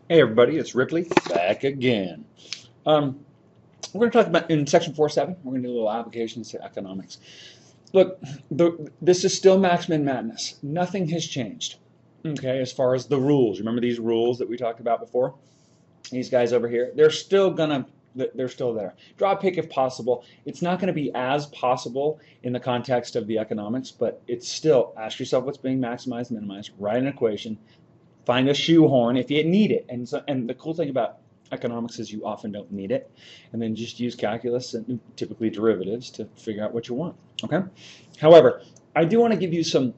Hey everybody, it's Ripley back again. Um, we're going to talk about in section 4.7. We're going to do a little applications to economics. Look, this is still max min madness. Nothing has changed. Okay, as far as the rules, remember these rules that we talked about before? These guys over here, they're still there. Draw a pick if possible. It's not going to be as possible in the context of the economics, but it's still ask yourself what's being maximized, minimized. Write an equation. Find a shoehorn if you need it. And the cool thing about economics is you often don't need it. And then just use calculus and typically derivatives to figure out what you want. Okay. However, I do want to give you some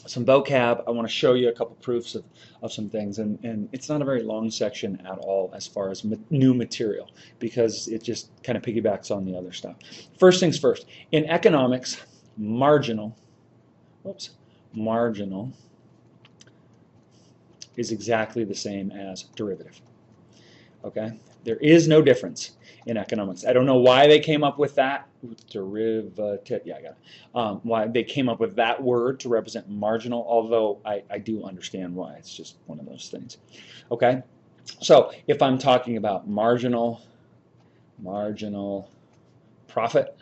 vocab. I want to show you a couple proofs of some things, and it's not a very long section at all as far as new material because it just kind of piggybacks on the other stuff. First things first, in economics, marginal is exactly the same as derivative. Okay? There is no difference in economics. I don't know why they came up with that derivative. Yeah, I got it. Why they came up with that word to represent marginal, although I do understand why. It's just one of those things. Okay? So if I'm talking about marginal profit,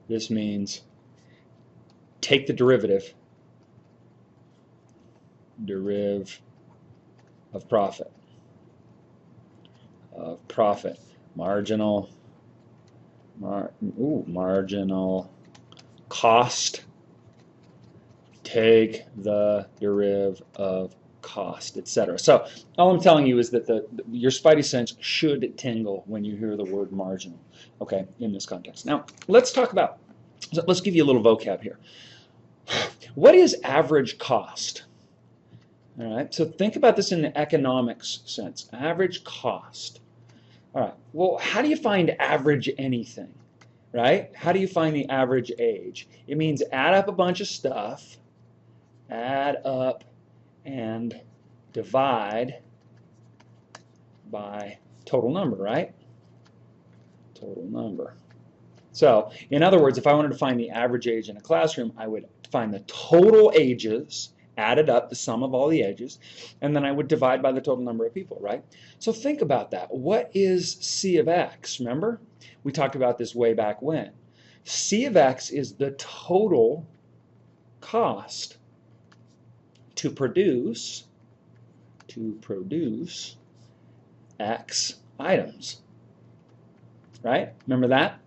this means take the derivative of profit. Marginal cost, take the derivative of cost, etc. So all I'm telling you is that your spidey sense should tingle when you hear the word marginal, okay, in this context. Now let's give you a little vocab here. What is average cost? All right, so think about this in the economics sense. Average cost. All right, well, how do you find average anything, right? How do you find the average age? It means add up a bunch of stuff, add up and divide by total number, right? Total number. So, in other words, if I wanted to find the average age in a classroom, I would find the total ages, added up, the sum of all the ages, and then I would divide by the total number of people, right? So think about that. What is C of X? Remember? We talked about this way back when. C of X is the total cost to produce X items, right? Remember that?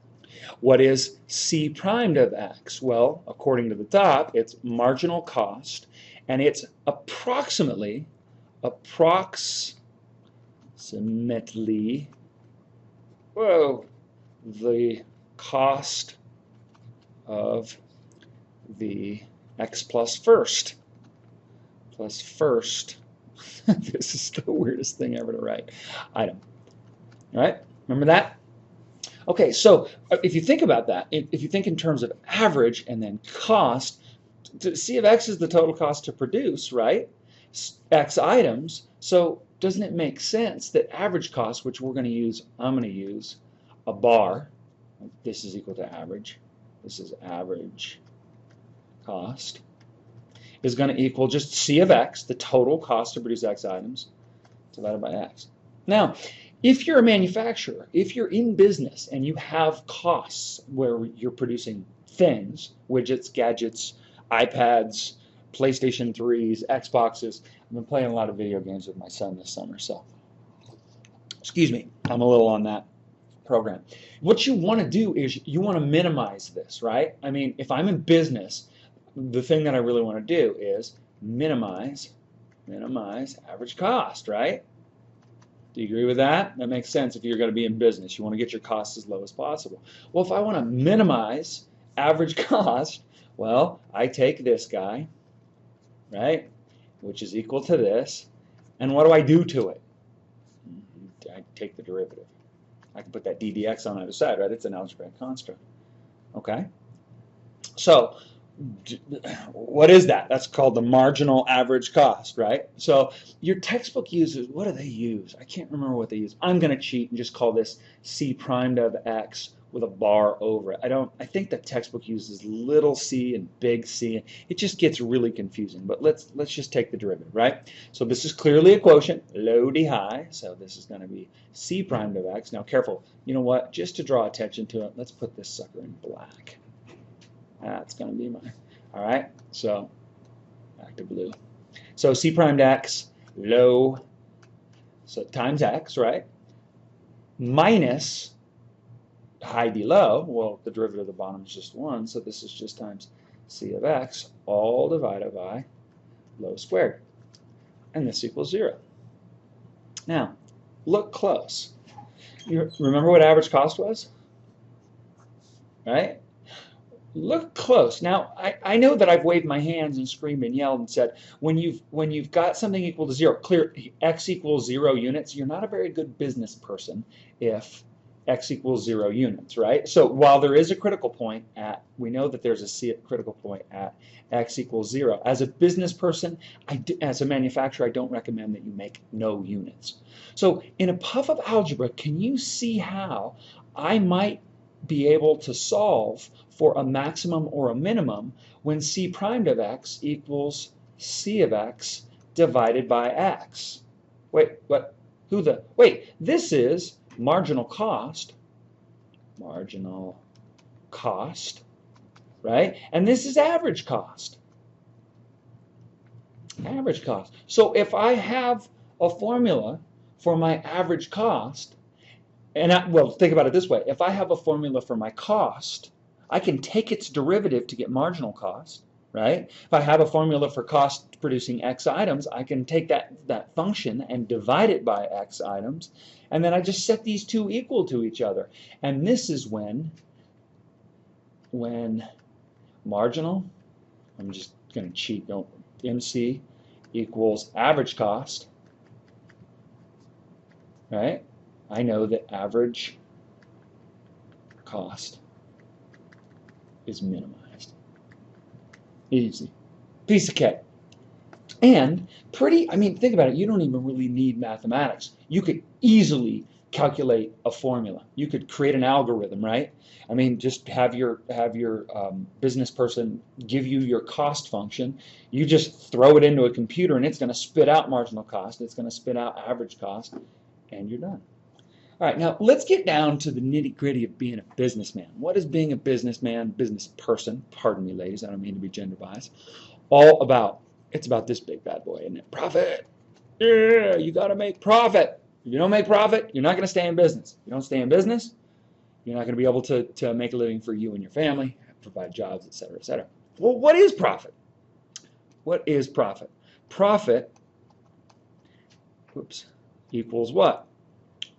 What is C primed of X? Well, according to the top, it's marginal cost, and it's approximately the cost of the X plus first. This is the weirdest thing ever to write. Item. All right? Remember that? Okay, so if you think about that, if you think in terms of average and then cost, C of X is the total cost to produce, right? X items. So doesn't it make sense that average cost, which I'm going to use a bar. This is equal to average. This is average cost. Is going to equal just C of X, the total cost to produce X items, divided by X. Now, if you're a manufacturer, if you're in business and you have costs where you're producing things, widgets, gadgets, iPads, PlayStation 3s, Xboxes. I've been playing a lot of video games with my son this summer, so excuse me, I'm a little on that program. What you want to do is you want to minimize this, right? I mean, if I'm in business, the thing that I really want to do is minimize average cost, right? Do you agree with that? That makes sense if you're going to be in business. You want to get your costs as low as possible. Well, if I want to minimize average cost, well, I take this guy, right, which is equal to this, and what do I do to it? I take the derivative. I can put that ddx on either side, right? It's an algebraic construct. Okay? So, what is that? That's called the marginal average cost, right? So your textbook uses, what do they use? I can't remember what they use. I'm going to cheat and just call this C primed of X with a bar over it. I think the textbook uses little c and big C. It just gets really confusing. But let's just take the derivative, right? So this is clearly a quotient, low d high. So this is going to be c prime of x. Now careful. You know what? Just to draw attention to it, let's put this sucker in black. That's going to be mine. All right. So back to blue. So c prime x, low, so times x, right? Minus high d low, well, the derivative of the bottom is just 1, so this is just times c of x, all divided by low squared. And this equals 0. Now, look close. You remember what average cost was? Right? Look close. Now, I know that I've waved my hands and screamed and yelled and said, when you've got something equal to 0, clear x equals 0 units, you're not a very good business person if x equals 0 units, right? So while there is a critical point at, we know that there's a critical point at x equals 0. As a business person, as a manufacturer, I don't recommend that you make no units. So in a puff of algebra, can you see how I might be able to solve for a maximum or a minimum when c prime of x equals c of x divided by x? Wait, what? Wait, this is marginal cost, right? And this is average cost. Average cost. So if I have a formula for my average cost, and well, think about it this way. If I have a formula for my cost, I can take its derivative to get marginal cost, right? If I have a formula for cost producing x items, I can take that function and divide it by x items, and then I just set these two equal to each other. And this is when marginal, I'm just going to cheat, don't, MC equals average cost, right? I know that average cost is minimized. Easy. Piece of cake. And pretty, I mean, think about it. You don't even really need mathematics. You could easily calculate a formula. You could create an algorithm, right? I mean, just have your business person give you your cost function. You just throw it into a computer, and it's going to spit out marginal cost. It's going to spit out average cost, and you're done. All right, now let's get down to the nitty-gritty of being a businessman. What is being a businessman, business person, pardon me, ladies, I don't mean to be gender biased, all about? It's about this big bad boy, isn't it? Profit. Yeah, you got to make profit. If you don't make profit, you're not going to stay in business. If you don't stay in business, you're not going to be able to make a living for you and your family, provide jobs, etc., etc. Well, what is profit? What is profit? Profit, equals what?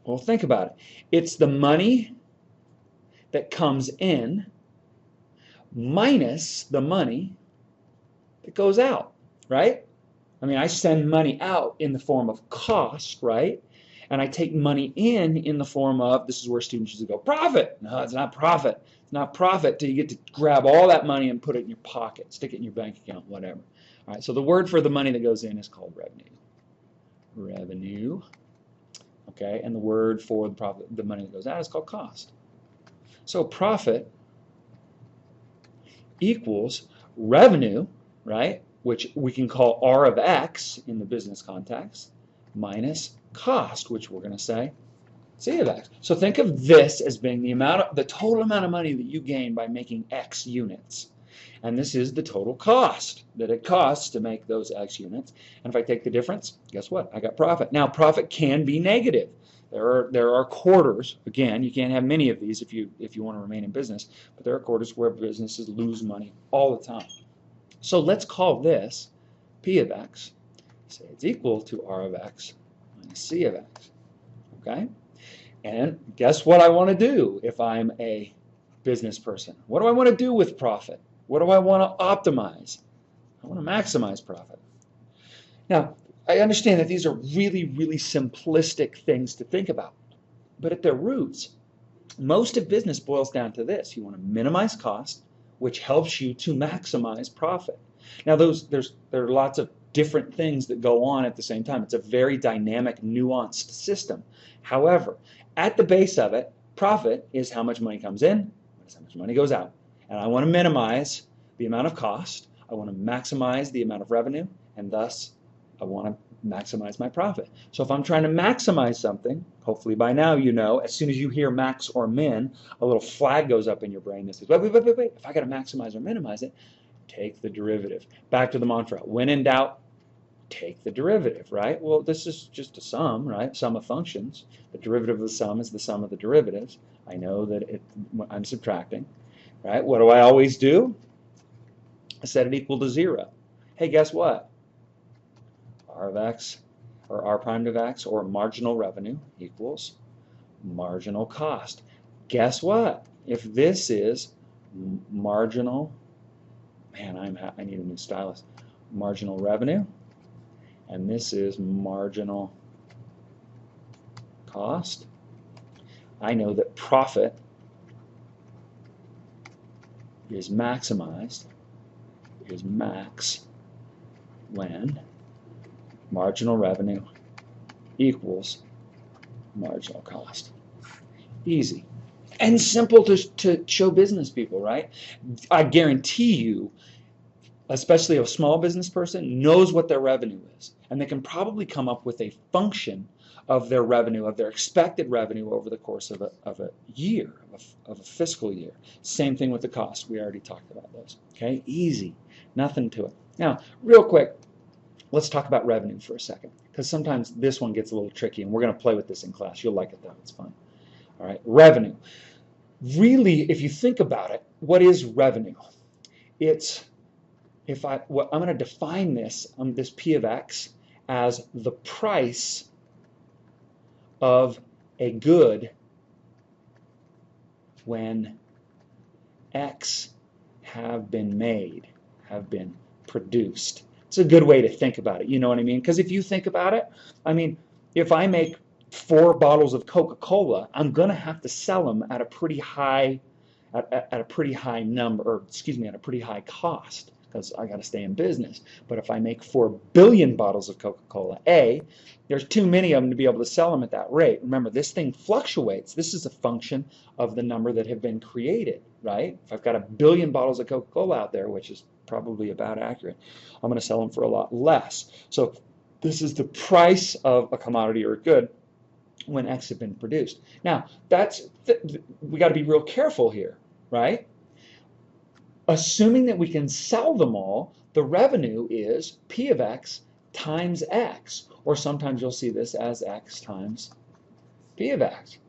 Well, think about it. It's the money that comes in minus the money that goes out, right? I mean, I send money out in the form of cost, right? And I take money in the form of, this is where students usually go, profit. No, it's not profit. It's not profit till you get to grab all that money and put it in your pocket, stick it in your bank account, whatever. All right, so the word for the money that goes in is called revenue. Revenue. Okay, and the word for the profit, the money that goes out, is called cost. So profit equals revenue, right, which we can call R of X in the business context, minus cost, which we're going to say C of X. So think of this as being the total amount of money that you gain by making X units. And this is the total cost that it costs to make those X units. And if I take the difference, guess what? I got profit. Now, profit can be negative. There are quarters. Again, you can't have many of these if you want to remain in business. But there are quarters where businesses lose money all the time. So let's call this P of X. Say it's equal to R of X minus C of X. Okay? And guess what I want to do if I'm a business person? What do I want to do with profit? What do I want to optimize? I want to maximize profit. Now, I understand that these are really, really simplistic things to think about. But at their roots, most of business boils down to this. You want to minimize cost, which helps you to maximize profit. Now, there are lots of different things that go on at the same time. It's a very dynamic, nuanced system. However, at the base of it, Profit is how much money comes in, minus how much money goes out. And I want to minimize the amount of cost. I want to maximize the amount of revenue, and thus I want to maximize my profit. So if I'm trying to maximize something, hopefully by now you know, as soon as you hear max or min, a little flag goes up in your brain that says, wait, if I got to maximize or minimize it, take the derivative. Back to the mantra, when in doubt, take the derivative, right? Well, this is just a sum, right? Sum of functions. The derivative of the sum is the sum of the derivatives. I know that I'm subtracting, right? What do I always do? I set it equal to 0. Hey, guess what? R of x, or R prime of x, or marginal revenue equals marginal cost. Guess what? If this is marginal, man, I need a new stylus. Marginal revenue, and this is marginal cost. I know that profit is maximized, is max, when marginal revenue equals marginal cost. Easy. And simple to show business people, right? I guarantee you, especially a small business person, knows what their revenue is. And they can probably come up with a function of their revenue, of their expected revenue over the course of a year, of a fiscal year. Same thing with the cost. We already talked about those. Okay, easy. Nothing to it. Now, real quick, let's talk about revenue for a second, because sometimes this one gets a little tricky, and we're going to play with this in class. You'll like it though. It's fun. All right, revenue. Really, if you think about it, what is revenue? It's, I'm going to define this, this P of X, as the price of a good when X have been made, have been produced. It's a good way to think about it, you know what I mean? Because if you think about it, I mean, if I make 4 bottles of Coca-Cola, I'm going to have to sell them at a pretty high, at a pretty high number, or excuse me, at a pretty high cost, because I got to stay in business. But if I make 4 billion bottles of Coca-Cola, there's too many of them to be able to sell them at that rate. Remember, this thing fluctuates. This is a function of the number that have been created, right? If I've got 1 billion bottles of Coca-Cola out there, which is probably about accurate, I'm going to sell them for a lot less. So this is the price of a commodity or a good when X have been produced. Now, we got to be real careful here, right? Assuming that we can sell them all, the revenue is P of X times X, or sometimes you'll see this as X times P of X.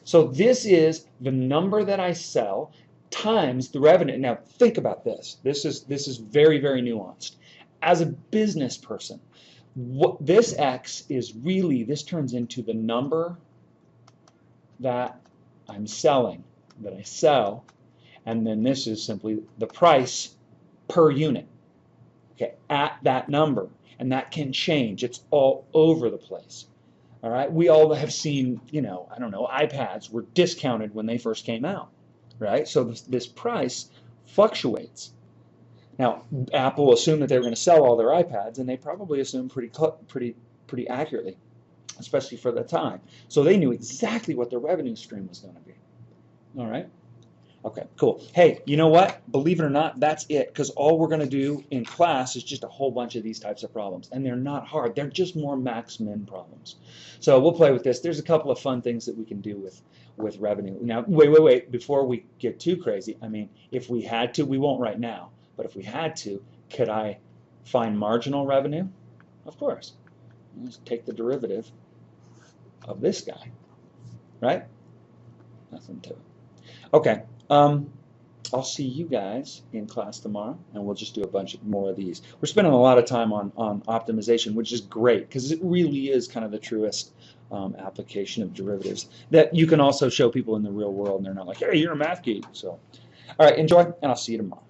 So this is the number that I sell times the revenue. Now think about this. This is very, very nuanced. As a business person, what this X is really, this turns into the number that I'm selling, that I sell, and then this is simply the price per unit, okay, at that number. And that can change. It's all over the place. All right, we all have seen, you know, I don't know, iPads were discounted when they first came out, right? So this price fluctuates. Now, Apple assumed that they were going to sell all their iPads, and they probably assumed pretty accurately, especially for the time. So they knew exactly what their revenue stream was going to be. All right. Okay, cool. Hey, you know what? Believe it or not, that's it, because all we're going to do in class is just a whole bunch of these types of problems, and they're not hard. They're just more max-min problems. So we'll play with this. There's a couple of fun things that we can do with revenue. Now, wait. Before we get too crazy, I mean, if we had to, we won't right now, but if we had to, could I find marginal revenue? Of course. Let's take the derivative of this guy, right? Nothing to it. Okay. I'll see you guys in class tomorrow, and we'll just do a bunch more of these. We're spending a lot of time on optimization, which is great, because it really is kind of the truest application of derivatives that you can also show people in the real world, and they're not like, hey, you're a math geek. So, all right, enjoy, and I'll see you tomorrow.